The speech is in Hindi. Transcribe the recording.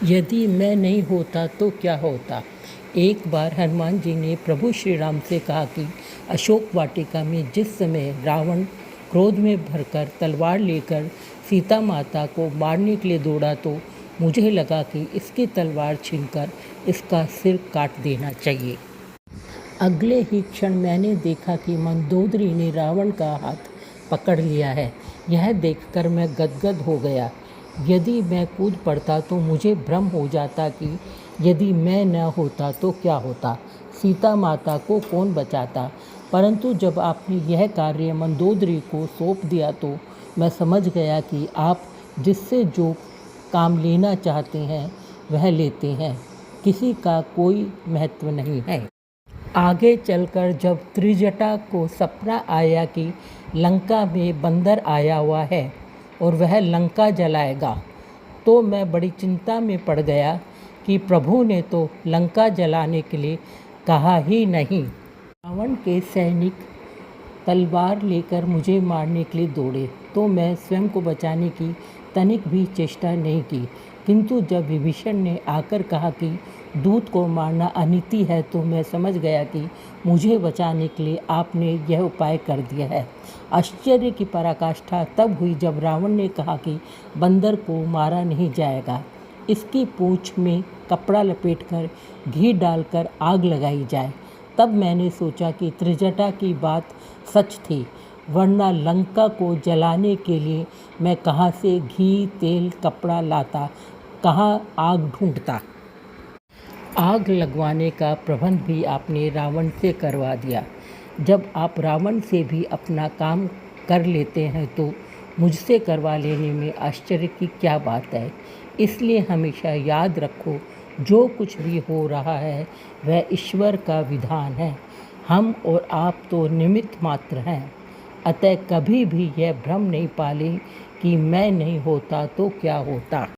यदि मैं नहीं होता तो क्या होता। एक बार हनुमान जी ने प्रभु श्री राम से कहा कि अशोक वाटिका में जिस समय रावण क्रोध में भरकर तलवार लेकर सीता माता को मारने के लिए दौड़ा तो मुझे लगा कि इसकी तलवार छीनकर इसका सिर काट देना चाहिए। अगले ही क्षण मैंने देखा कि मंदोदरी ने रावण का हाथ पकड़ लिया है। यह देखकर मैं गदगद हो गया। यदि मैं कूद पड़ता तो मुझे भ्रम हो जाता कि यदि मैं न होता तो क्या होता, सीता माता को कौन बचाता। परंतु जब आपने यह कार्य मंदोदरी को सौंप दिया तो मैं समझ गया कि आप जिससे जो काम लेना चाहते हैं वह लेते हैं, किसी का कोई महत्व नहीं है। आगे चलकर जब त्रिजटा को सपना आया कि लंका में बंदर आया हुआ है और वह लंका जलाएगा, तो मैं बड़ी चिंता में पड़ गया कि प्रभु ने तो लंका जलाने के लिए कहा ही नहीं। रावण के सैनिक तलवार लेकर मुझे मारने के लिए दौड़े तो मैं स्वयं को बचाने की तनिक भी चेष्टा नहीं की। किंतु जब विभीषण ने आकर कहा कि दूत को मारना अनीति है तो मैं समझ गया कि मुझे बचाने के लिए आपने यह उपाय कर दिया है। आश्चर्य की पराकाष्ठा तब हुई जब रावण ने कहा कि बंदर को मारा नहीं जाएगा, इसकी पूंछ में कपड़ा लपेटकर घी डालकर आग लगाई जाए। तब मैंने सोचा कि त्रिजटा की बात सच थी, वरना लंका को जलाने के लिए मैं कहाँ से घी तेल कपड़ा लाता, कहाँ आग ढूंढता। आग लगवाने का प्रबंध भी आपने रावण से करवा दिया। जब आप रावण से भी अपना काम कर लेते हैं तो मुझसे करवा लेने में आश्चर्य की क्या बात है। इसलिए हमेशा याद रखो, जो कुछ भी हो रहा है वह ईश्वर का विधान है। हम और आप तो निमित्त मात्र हैं। अतः कभी भी यह भ्रम नहीं पालें कि मैं नहीं होता तो क्या होता।